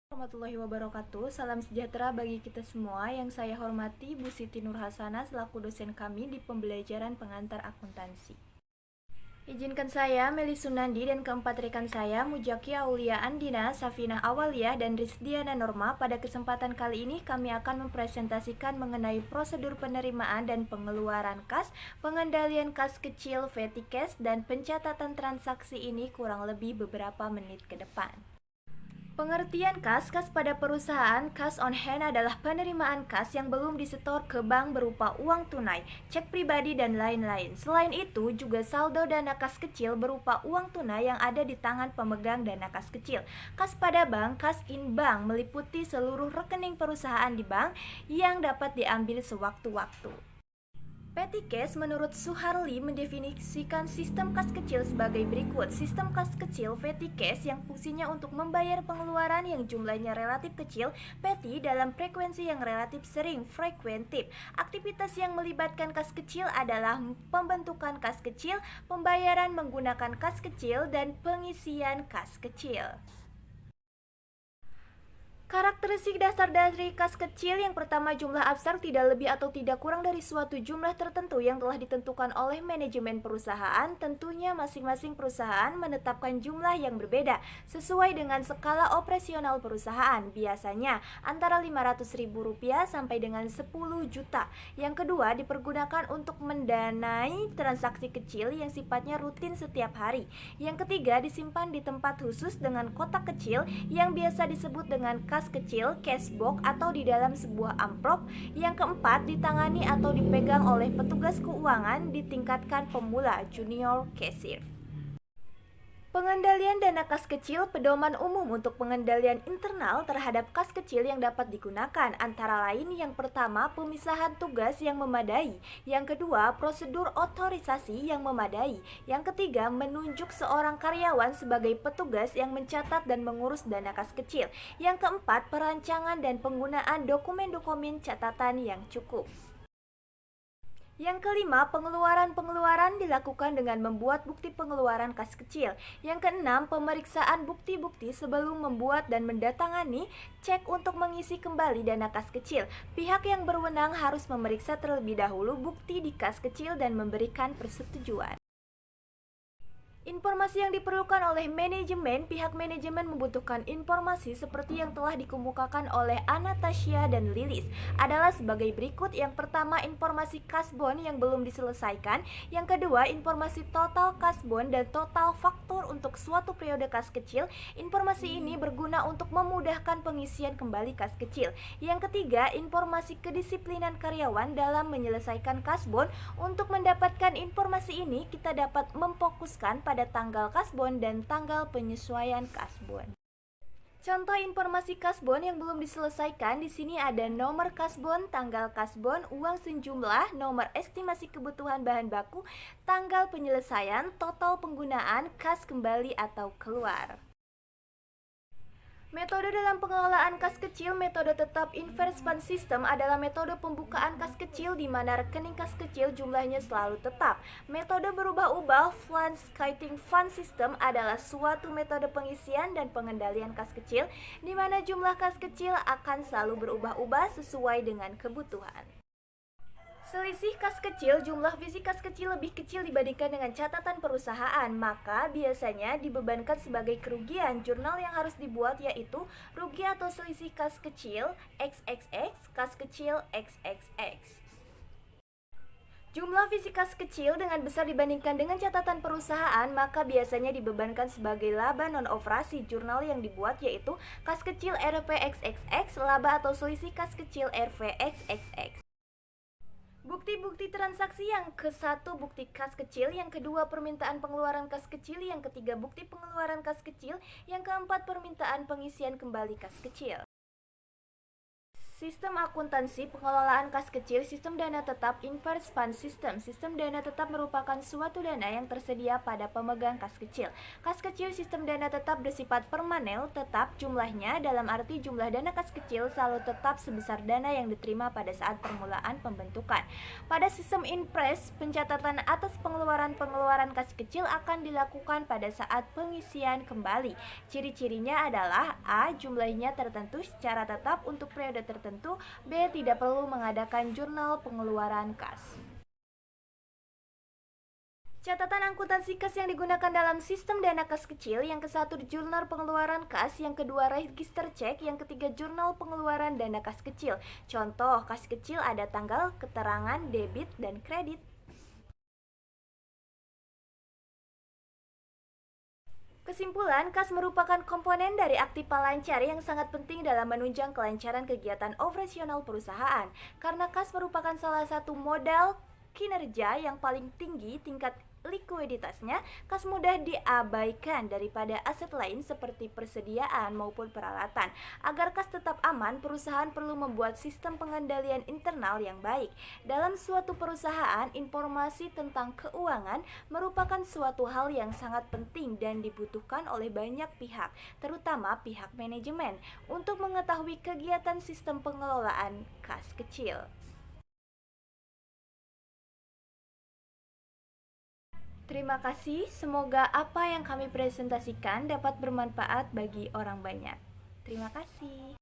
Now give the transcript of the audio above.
Warahmatullahi wabarakatuh. Salam sejahtera bagi kita semua. Yang saya hormati Bu Siti Nurhasana selaku dosen kami di pembelajaran pengantar akuntansi. Izinkan saya, Meli Sunandi, dan keempat rekan saya, Mujaki Aulia Andina, Safina Awaliyah, dan Rizdiana Norma. Pada kesempatan kali ini kami akan mempresentasikan mengenai prosedur penerimaan dan pengeluaran kas, pengendalian kas kecil petty cash, dan pencatatan transaksi ini kurang lebih beberapa menit ke depan. Pengertian kas pada perusahaan, kas on hand adalah penerimaan kas yang belum disetor ke bank berupa uang tunai, cek pribadi, dan lain-lain. Selain itu, juga saldo dana kas kecil berupa uang tunai yang ada di tangan pemegang dana kas kecil. Kas pada bank, kas in bank, meliputi seluruh rekening perusahaan di bank yang dapat diambil sewaktu-waktu. Petty cash menurut Suharli mendefinisikan sistem kas kecil sebagai berikut. Sistem kas kecil petty cash yang fungsinya untuk membayar pengeluaran yang jumlahnya relatif kecil, petty dalam frekuensi yang relatif sering, frekuentif. Aktivitas yang melibatkan kas kecil adalah pembentukan kas kecil, pembayaran menggunakan kas kecil, dan pengisian kas kecil. Karakteristik dasar dari kas kecil yang pertama, jumlah abstrak tidak lebih atau tidak kurang dari suatu jumlah tertentu yang telah ditentukan oleh manajemen perusahaan. Tentunya masing-masing perusahaan menetapkan jumlah yang berbeda sesuai dengan skala operasional perusahaan, biasanya antara Rp500.000 sampai dengan 10 juta. Yang kedua, dipergunakan untuk mendanai transaksi kecil yang sifatnya rutin setiap hari. Yang ketiga, disimpan di tempat khusus dengan kotak kecil yang biasa disebut dengan kas kecil, cash box, atau di dalam sebuah amplop. Yang keempat, ditangani atau dipegang oleh petugas keuangan ditingkatkan pemula, junior cashier. Pengendalian dana kas kecil, pedoman umum untuk pengendalian internal terhadap kas kecil yang dapat digunakan, antara lain yang pertama, pemisahan tugas yang memadai. Yang kedua, prosedur otorisasi yang memadai. Yang ketiga, menunjuk seorang karyawan sebagai petugas yang mencatat dan mengurus dana kas kecil. Yang keempat, perancangan dan penggunaan dokumen-dokumen catatan yang cukup. Yang kelima, pengeluaran dilakukan dengan membuat bukti pengeluaran kas kecil. Yang keenam, pemeriksaan bukti-bukti sebelum membuat dan mendatangani cek untuk mengisi kembali dana kas kecil. Pihak yang berwenang harus memeriksa terlebih dahulu bukti di kas kecil dan memberikan persetujuan. Informasi yang diperlukan oleh manajemen, pihak manajemen membutuhkan informasi seperti yang telah dikemukakan oleh Anastasia dan Lilis adalah sebagai berikut. Yang pertama, informasi kasbon yang belum diselesaikan. Yang kedua, informasi total kasbon dan total faktur untuk suatu periode kas kecil. Informasi ini berguna untuk memudahkan pengisian kembali kas kecil. Yang ketiga, informasi kedisiplinan karyawan dalam menyelesaikan kasbon. Untuk mendapatkan informasi ini, kita dapat memfokuskan pada tanggal kasbon dan tanggal penyesuaian kasbon. Contoh informasi kasbon yang belum diselesaikan di sini ada nomor kasbon, tanggal kasbon, uang sejumlah, nomor estimasi kebutuhan bahan baku, tanggal penyelesaian, total penggunaan, kas kembali atau keluar. Metode dalam pengelolaan kas kecil, metode tetap inverse fund system adalah metode pembukaan kas kecil di mana rekening kas kecil jumlahnya selalu tetap. Metode berubah-ubah fund skating fund system adalah suatu metode pengisian dan pengendalian kas kecil di mana jumlah kas kecil akan selalu berubah-ubah sesuai dengan kebutuhan. Selisih kas kecil, jumlah visi kas kecil lebih kecil dibandingkan dengan catatan perusahaan, maka biasanya dibebankan sebagai kerugian. Jurnal yang harus dibuat yaitu rugi atau selisih kas kecil XXX, kas kecil XXX. Jumlah visi kas kecil dengan besar dibandingkan dengan catatan perusahaan, maka biasanya dibebankan sebagai laba non-operasi. Jurnal yang dibuat yaitu kas kecil RPXXX, laba atau selisih kas kecil RVXXX. Bukti-bukti transaksi, yang ke-1 bukti kas kecil, yang kedua permintaan pengeluaran kas kecil, yang ketiga bukti pengeluaran kas kecil, yang keempat permintaan pengisian kembali kas kecil. Sistem akuntansi, pengelolaan kas kecil, sistem dana tetap, inverse fund system. Sistem dana tetap merupakan suatu dana yang tersedia pada pemegang kas kecil. Kas kecil sistem dana tetap bersifat permanen, tetap jumlahnya dalam arti jumlah dana kas kecil selalu tetap sebesar dana yang diterima pada saat permulaan pembentukan. Pada sistem inverse, pencatatan atas pengeluaran kas kecil akan dilakukan pada saat pengisian kembali. Ciri-cirinya adalah A. Jumlahnya tertentu secara tetap untuk periode tertentu. B. Tidak perlu mengadakan jurnal pengeluaran kas. Catatan akuntansi kas yang digunakan dalam sistem dana kas kecil. Yang ke-1 jurnal pengeluaran kas, yang kedua register cek, yang ketiga jurnal pengeluaran dana kas kecil. Contoh, kas kecil ada tanggal, keterangan, debit, dan kredit. Kesimpulan, kas merupakan komponen dari aktiva lancar yang sangat penting dalam menunjang kelancaran kegiatan operasional perusahaan. Karena kas merupakan salah satu modal kinerja yang paling tinggi tingkat likuiditasnya, kas mudah diabaikan daripada aset lain seperti persediaan maupun peralatan. Agar kas tetap aman, perusahaan perlu membuat sistem pengendalian internal yang baik. Dalam suatu perusahaan, informasi tentang keuangan merupakan suatu hal yang sangat penting dan dibutuhkan oleh banyak pihak, terutama pihak manajemen, untuk mengetahui kegiatan sistem pengelolaan kas kecil. Terima kasih, semoga apa yang kami presentasikan dapat bermanfaat bagi orang banyak. Terima kasih.